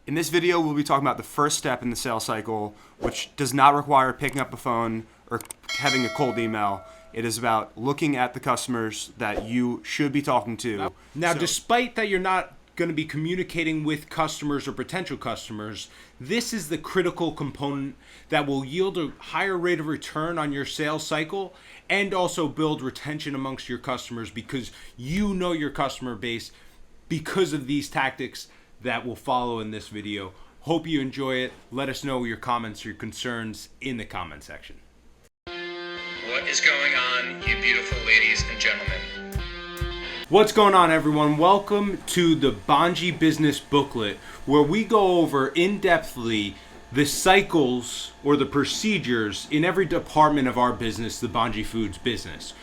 In this video, we'll be talking about the first step in the sales cycle, which does not require picking up a phone or having a cold email. It is about looking at the customers that you should be talking to. Now, despite that you're not going to be communicating with customers or potential customers, this is the critical component that will yield a higher rate of return on your sales cycle and also build retention amongst your customers because you know your customer base because of these tactics that will follow in this video. Hope you enjoy it. Let us know your comments or your concerns in the comment section. What is going on, you beautiful ladies and gentlemen? What's going on, everyone? Welcome to the Bonji Business Booklet, where we go over in-depthly the cycles or the procedures in every department of our business, the Bonji Foods business.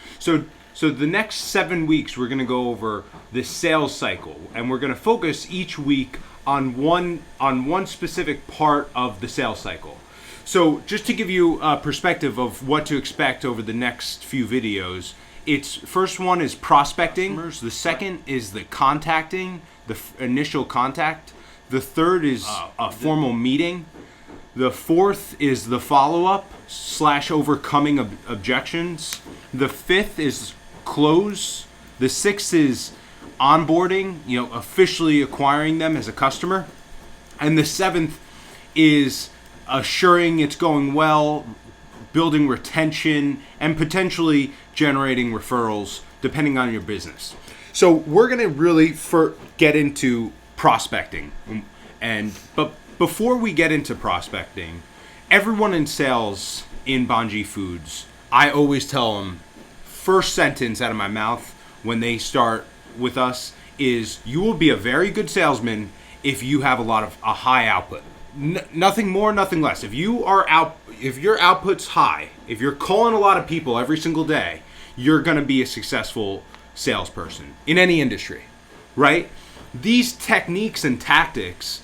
So the next 7 weeks, we're going to go over the sales cycle, and we're going to focus each week on one specific part of the sales cycle. So just to give you a perspective of what to expect over the next few videos, first one is prospecting. The second is the contacting, the initial contact. The third is a formal meeting. The fourth is the follow-up / overcoming objections. The fifth is close. The sixth is onboarding, officially acquiring them as a customer. And the seventh is assuring it's going well, building retention, and potentially generating referrals depending on your business. So we're going to really get into prospecting. But before we get into prospecting, everyone in sales in Bonji Foods, I always tell them, first sentence out of my mouth when they start with us is, you will be a very good salesman if you have a high output. Nothing more, nothing less. If your output's high, if you're calling a lot of people every single day, you're going to be a successful salesperson in any industry, right? These techniques and tactics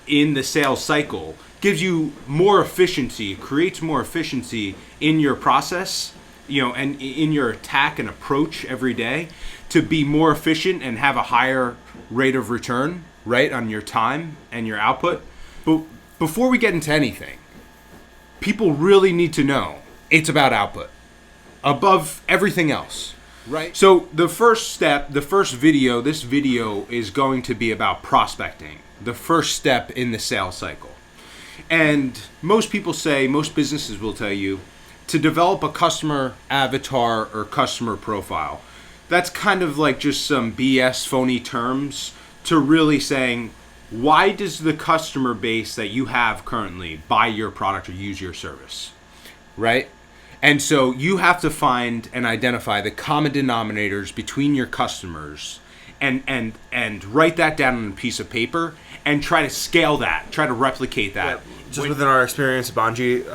in the sales cycle gives you more efficiency, creates more efficiency in your process, and in your attack and approach every day to be more efficient and have a higher rate of return, right, on your time and your output. But before we get into anything, people really need to know it's about output above everything else, right? So the first step, this video is going to be about prospecting, the first step in the sales cycle. And most businesses will tell you to develop a customer avatar or customer profile. That's kind of like just some BS phony terms to really saying, why does the customer base that you have currently buy your product or use your service, right? And so you have to find and identify the common denominators between your customers and write that down on a piece of paper and try to scale that, try to replicate that. Yeah, just within our experience at Bonji,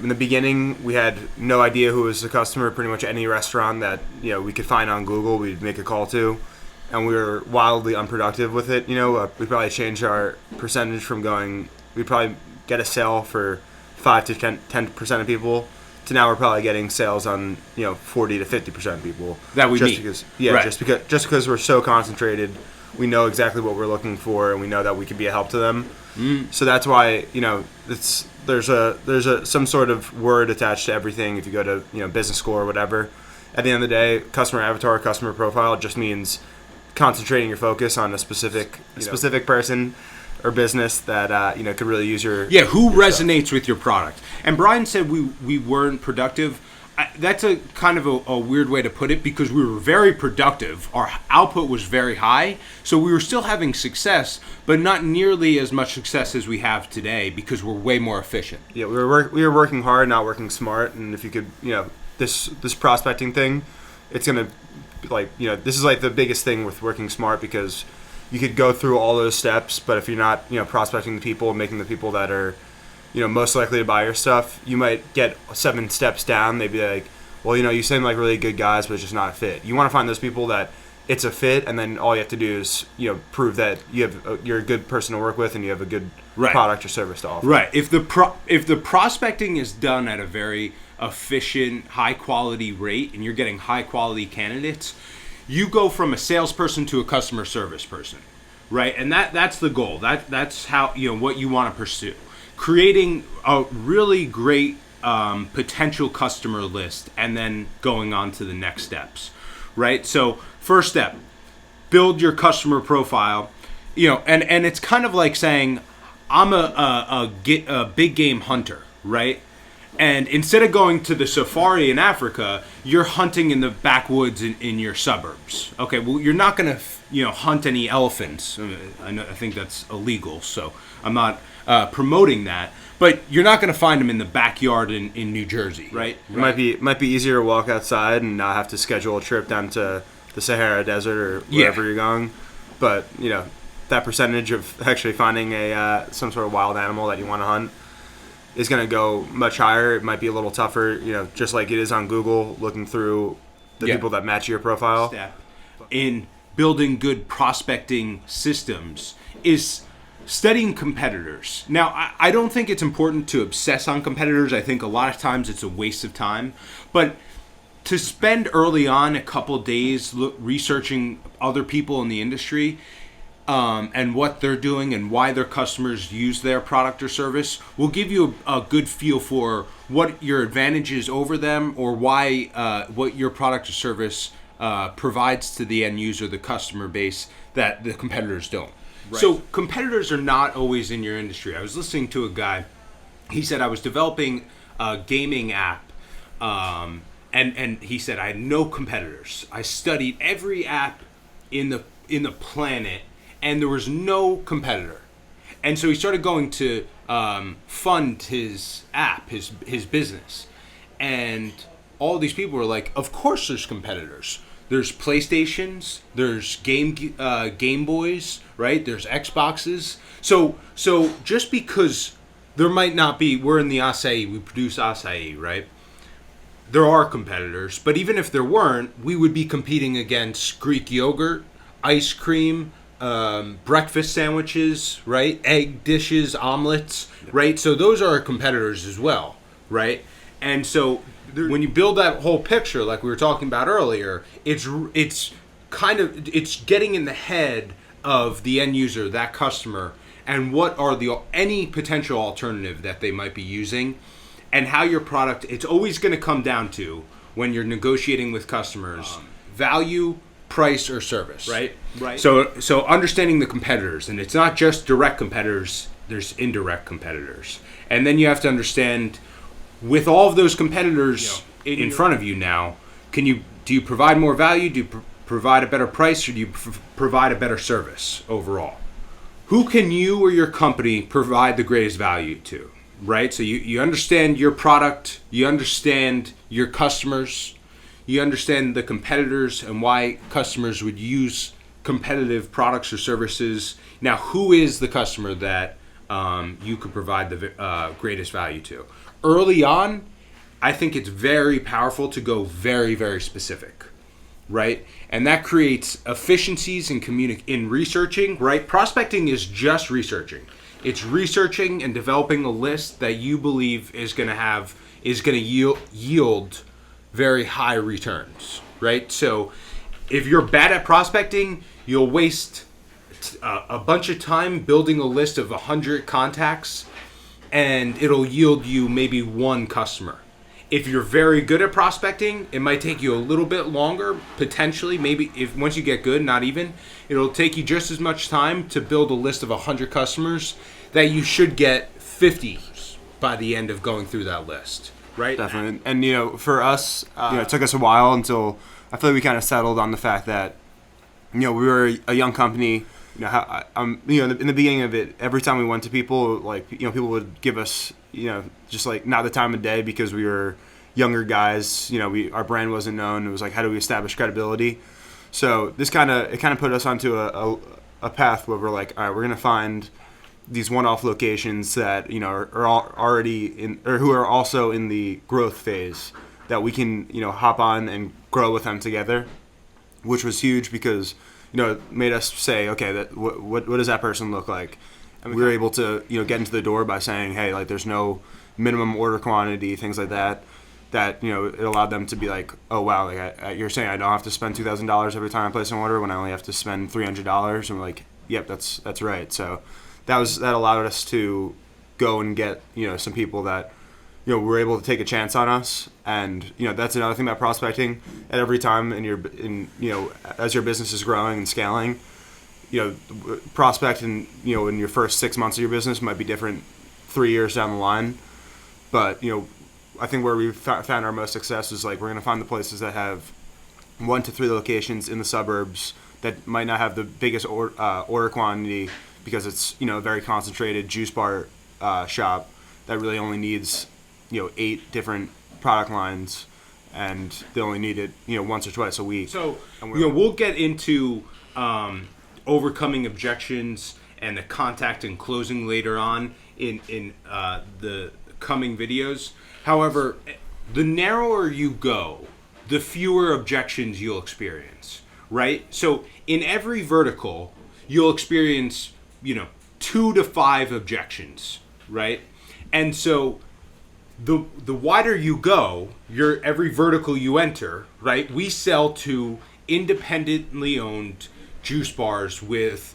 in the beginning, we had no idea who was the customer. Pretty much any restaurant that we could find on Google, we'd make a call to, and we were wildly unproductive with it. We probably changed our percentage from we'd probably get a sale for 5 to 10% of people, to now we're probably getting sales on 40 to 50% of people that we just meet. Because, right. just because we're so concentrated, we know exactly what we're looking for, and we know that we can be a help to them. So that's why there's some sort of word attached to everything. If you go to business school or whatever, at the end of the day, customer avatar, customer profile just means concentrating your focus on a specific person or business that could really use your who your resonates stuff with your product. And Brian said we weren't productive. That's a kind of a weird way to put it, because we were very productive. Our output was very high, so we were still having success, but not nearly as much success as we have today because we're way more efficient. Yeah, we were working hard, not working smart. And if you could, this prospecting thing, it's gonna this is like the biggest thing with working smart, because you could go through all those steps, but if you're not prospecting the people, making the people that are most likely to buy your stuff, you might get 7 steps down. They'd be like, well, you seem like really good guys, but it's just not a fit. You want to find those people that it's a fit, and then all you have to do is prove that you're a good person to work with and you have a good product or service to offer. Right. If the prospecting is done at a very efficient, high quality rate, and you're getting high quality candidates, you go from a salesperson to a customer service person. right? And that's the goal. That's how, what you want to pursue. Creating a really great potential customer list and then going on to the next steps, right? So first step, build your customer profile, and it's kind of like saying, I'm a big game hunter, right? And instead of going to the safari in Africa, you're hunting in the backwoods in your suburbs. Okay, well, you're not going to, hunt any elephants. I think that's illegal, so I'm not promoting that. But you're not going to find them in the backyard in New Jersey, right? It might be easier to walk outside and not have to schedule a trip down to the Sahara Desert or wherever you're going. But, that percentage of actually finding some sort of wild animal that you want to hunt is going to go much higher. It might be a little tougher, just like it is on Google, looking through the people that match your profile. Step in building good prospecting systems is studying competitors. Now, I don't think it's important to obsess on competitors. I think a lot of times it's a waste of time. But to spend early on a couple of days researching other people in the industry, and what they're doing and why their customers use their product or service will give you a good feel for what your advantage is over them, or why what your product or service provides to the end user, the customer base, that the competitors don't. Right. So competitors are not always in your industry. I was listening to a guy. He said, I was developing a gaming app, and he said, I had no competitors. I studied every app in the planet, and there was no competitor. And so he started going to fund his app, his business. And all these people were like, of course there's competitors. There's PlayStations, there's Game Boys, right? There's Xboxes. So just because there might not be, we're in the acai, we produce acai, right? There are competitors, but even if there weren't, we would be competing against Greek yogurt, ice cream, breakfast sandwiches, right? Egg dishes, omelets, right? So those are our competitors as well, right? And so when you build that whole picture, like we were talking about earlier, it's getting in the head of the end user, that customer, and what are any potential alternative that they might be using, and how your product. It's always going to come down to, when you're negotiating with customers, value, price, or service, right? So understanding the competitors, and it's not just direct competitors, there's indirect competitors. And then you have to understand, with all of those competitors in front of you now, do you provide more value, do you provide a better price, or do you provide a better service overall? Who can you or your company provide the greatest value to, right? So you understand your product, you understand your customers, you understand the competitors and why customers would use competitive products or services. Now, who is the customer that you could provide the greatest value to? Early on, I think it's very powerful to go very, very specific, right? And that creates efficiencies in researching, right? Prospecting is just researching. It's researching and developing a list that you believe is going to yield very high returns, right? So if you're bad at prospecting, you'll waste a bunch of time building a list of 100 contacts, and it'll yield you maybe one customer. If you're very good at prospecting, it might take you a little bit longer, potentially. Maybe if once you get good, not even, it'll take you just as much time to build a list of 100 customers that you should get 50 by the end of going through that list. Right? Definitely. And, for us, it took us a while until I feel like we kind of settled on the fact that, we were a young company. In the beginning of it, every time we went to people, people would give us, just like not the time of day because we were younger guys. Our brand wasn't known. It was like, how do we establish credibility? So it kind of put us onto a path where we're like, all right, we're going to find these one-off locations that are already in, or who are also in the growth phase, that we can hop on and grow with them together, which was huge because it made us say, okay, that what does that person look like? And we were able to get into the door by saying, hey, like there's no minimum order quantity, things like that. That it allowed them to be like, oh wow, like you're saying I don't have to spend $2,000 every time I place an order when I only have to spend $300, and we're like, Yep, that's right. So that allowed us to go and get, some people that, were able to take a chance on us. And, that's another thing about prospecting. At every time as your business is growing and scaling, prospecting, in your first 6 months of your business might be different 3 years down the line. But, I think where we've found our most success is like we're going to find the places that have 1 to 3 locations in the suburbs that might not have the biggest order quantity because it's, a very concentrated juice bar shop that really only needs, 8 different product lines, and they only need it, once or twice a week. So, we'll get into overcoming objections and the contact and closing later on in the coming videos. However, the narrower you go, the fewer objections you'll experience, right? So in every vertical, you'll experience, 2 to 5 objections, right? And so the wider you go, every vertical you enter, right? We sell to independently owned juice bars with,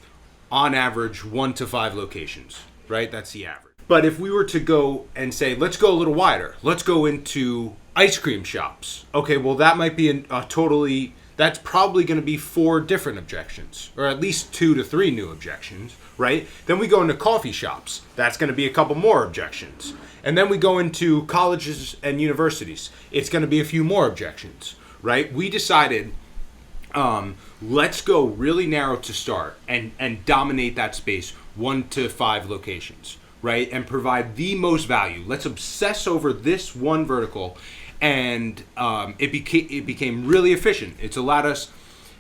on average, 1 to 5 locations, right? That's the average. But if we were to go and say, let's go a little wider, let's go into ice cream shops. Okay, well, that might be that's probably going to be 4 different objections, or at least 2 to 3 new objections, right? Then we go into coffee shops. That's going to be a couple more objections. And then we go into colleges and universities. It's going to be a few more objections, right? We decided, let's go really narrow to start and dominate that space, 1 to 5 locations, right? And provide the most value. Let's obsess over this one vertical, and it became really efficient. It's allowed us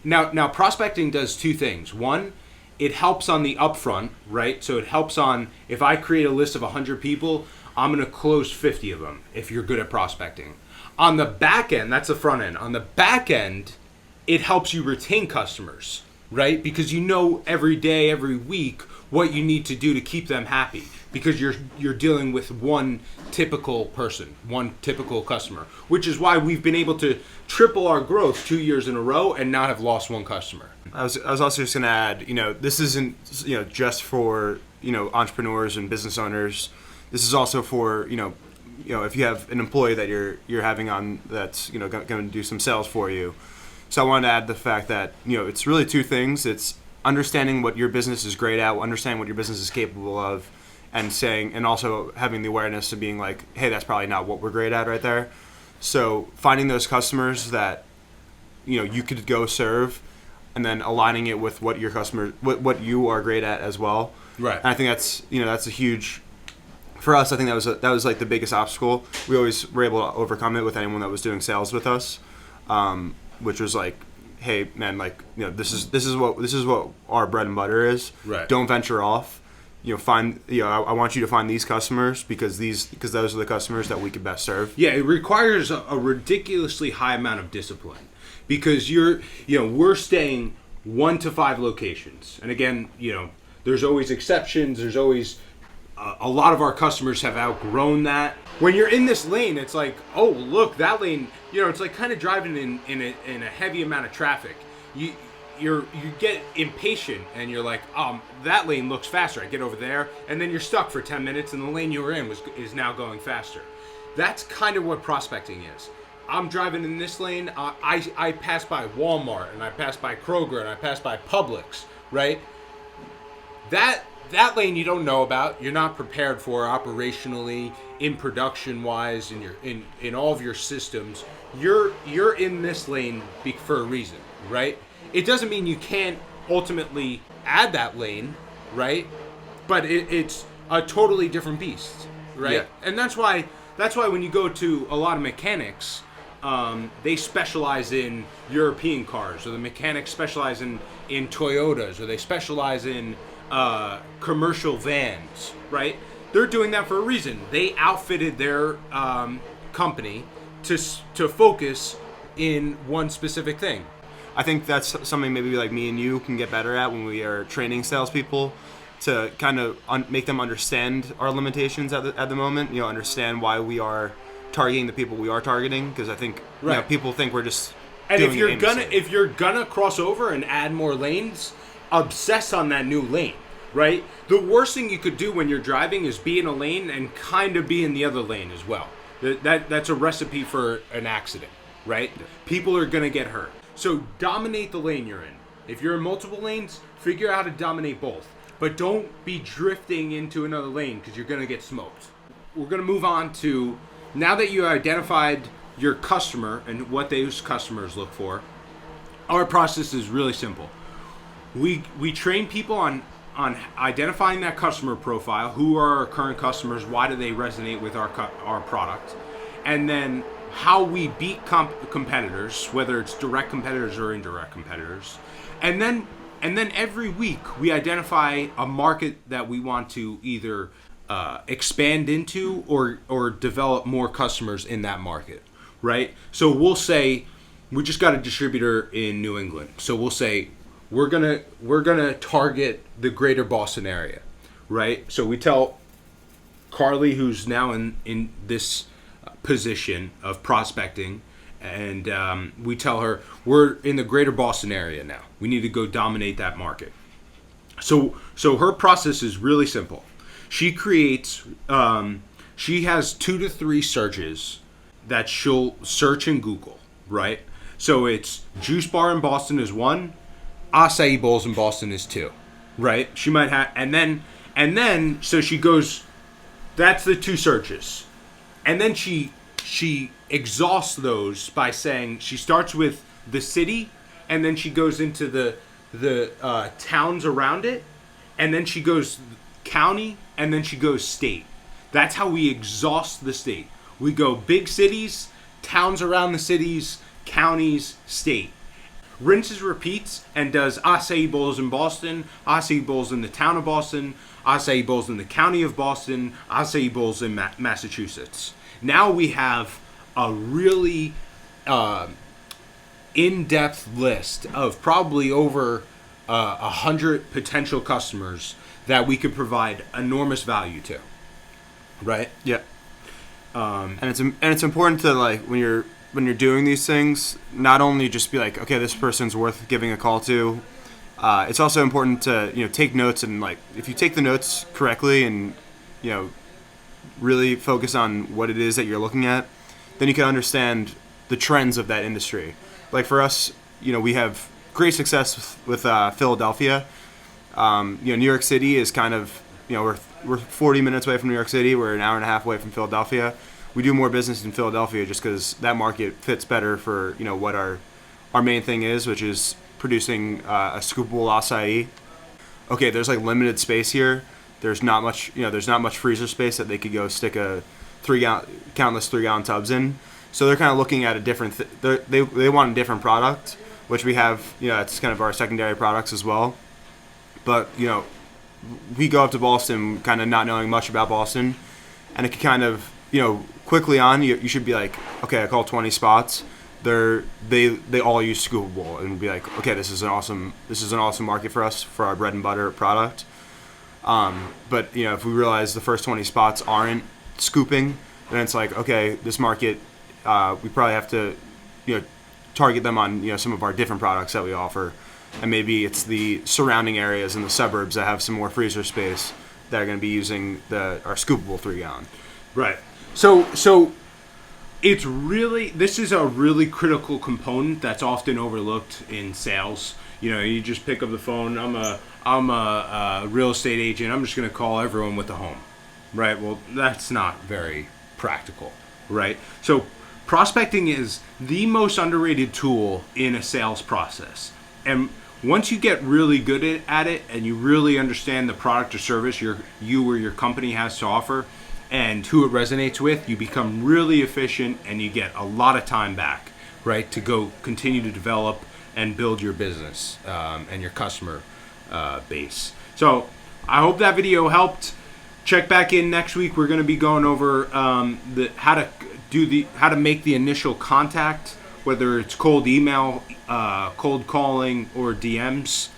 now prospecting does 2 things. One, it helps on the upfront, right? So it helps on, if I create a list of 100 people, I'm going to close 50 of them if you're good at prospecting. On the back end, that's the front end. On the back end, it helps you retain customers, right? Because every day, every week, what you need to do to keep them happy, because you're dealing with one typical person, one typical customer, which is why we've been able to triple our growth 2 years in a row and not have lost one customer. I was also just going to add, this isn't, just for, entrepreneurs and business owners. This is also for, if you have an employee that you're having on that's, going to do some sales for you. So I wanted to add the fact that, it's really 2 things. It's understanding what your business is great at, understanding what your business is capable of, and also having the awareness of being like, hey, that's probably not what we're great at right there. So finding those customers that, you could go serve, and then aligning it with what your customer, what you are great at as well. Right. And I think that's a huge, for us, I think that was like the biggest obstacle. We always were able to overcome it with anyone that was doing sales with us, which was like, hey man, like, this is what our bread and butter is. Right. Don't venture off. I want you to find these customers because those are the customers that we could best serve. Yeah, it requires a ridiculously high amount of discipline, because we're staying 1 to 5 locations. And again, there's always exceptions. There's always a lot of our customers have outgrown that. When you're in this lane, it's like, oh, look, that lane, it's like kind of driving in a heavy amount of traffic. You get impatient and you're like, that lane looks faster. I get over there, and then you're stuck for 10 minutes, and the lane you were in is now going faster. That's kind of what prospecting is. I'm driving in this lane. I pass by Walmart, and I pass by Kroger, and I pass by Publix, right? That lane you don't know about. You're not prepared for operationally, in production wise, in all of your systems. You're in this lane for a reason, right? It doesn't mean you can't ultimately add that lane, right? But it's a totally different beast, right? Yeah. And that's why when you go to a lot of mechanics, they specialize in European cars, or the mechanics specialize in Toyotas, or they specialize in commercial vans, right? They're doing that for a reason. They outfitted their company to focus in one specific thing. I think that's something maybe like me and you can get better at when we are training salespeople, to kind of make them understand our limitations at the moment. Understand why we are targeting the people we are targeting, because I think people think we're just. And doing if you're gonna cross over and add more lanes, obsess on that new lane, right? The worst thing you could do when you're driving is be in a lane and kind of be in the other lane as well. That's a recipe for an accident, right? People are going to get hurt. So dominate the lane you're in. If you're in multiple lanes, figure out how to dominate both. But don't be drifting into another lane because you're going to get smoked. We're going to move on to, now that you identified your customer and what those customers look for, our process is really simple. We train people on identifying that customer profile. Who are our current customers? Why do they resonate with our product? And then how we beat competitors, whether it's direct competitors or indirect competitors. And then every week we identify a market that we want to either expand into or develop more customers in that market, right? So we'll say we just got a distributor in New England. So we'll say we're gonna target the greater Boston area, right? So we tell Carly, who's now in this position of prospecting, and we tell her we're in the greater Boston area now. We need to go dominate that market. So her process is really simple. She creates, she has 2 to 3 searches that she'll search in Google, right? So it's juice bar in Boston is 1, acai bowls in Boston is 2, right? She might have, and then so she goes, that's the 2 searches. And then she exhausts those by saying she starts with the city, and then she goes into the towns around it, and then she goes county, and then she goes state. That's how we exhaust the state. We go big cities, towns around the cities, counties, state. Rinses, repeats, and does acai bowls in Boston, acai bowls in the town of Boston, acai bowls in the county of Boston, acai bowls in Massachusetts. Now we have a really in-depth list of probably over 100 potential customers that we could provide enormous value to, right? Yeah. And it's important to, like, when you're doing these things, not only just be like, okay, this person's worth giving a call to. It's also important to take notes, and like if you take the notes correctly and really focus on what it is that you're looking at, then you can understand the trends of that industry. Like for us, we have great success with Philadelphia. New York City is kind of, we're 40 minutes away from New York City. We're an hour and a half away from Philadelphia. We do more business in Philadelphia just because that market fits better for what our main thing is, which is producing a scoopable acai. Okay, there's like limited space here. There's not much, there's not much freezer space that they could go stick a countless 3-gallon tubs in. So they're kind of looking at a different. They want a different product, which we have. It's kind of our secondary products as well. But we go up to Boston, kind of not knowing much about Boston, and it can kind of quickly on you should be like, okay, I call 20 spots. They all use scoopable, and be like, okay, this is an awesome market for us for our bread and butter product. But if we realize the first 20 spots aren't scooping, then it's like, okay, this market, we probably have to target them on some of our different products that we offer, and maybe it's the surrounding areas in the suburbs that have some more freezer space that are going to be using our scoopable 3-gallon. Right. So it's really, this is a really critical component that's often overlooked in sales. You just pick up the phone. I'm a real estate agent. I'm just going to call everyone with a home, right? Well, that's not very practical, right? So prospecting is the most underrated tool in a sales process. And once you get really good at it and you really understand the product or service you or your company has to offer and who it resonates with, you become really efficient and you get a lot of time back, right, to go continue to develop and build your business and your customer base. So I hope that video helped. Check back in next week. We're going to be going over how to make the initial contact, whether it's cold email, cold calling, or DMs.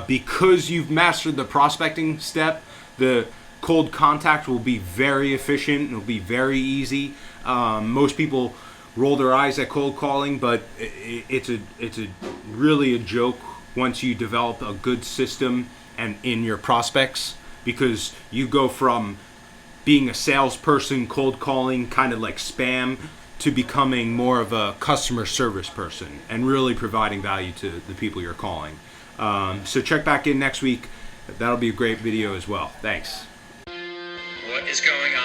Because you've mastered the prospecting step, the cold contact will be very efficient. It'll be very easy. Most people roll their eyes at cold calling, but it's really a joke once you develop a good system and in your prospects, because you go from being a salesperson, cold calling, kind of like spam, to becoming more of a customer service person and really providing value to the people you're calling. So check back in next week. That'll be a great video as well. Thanks. What is going on?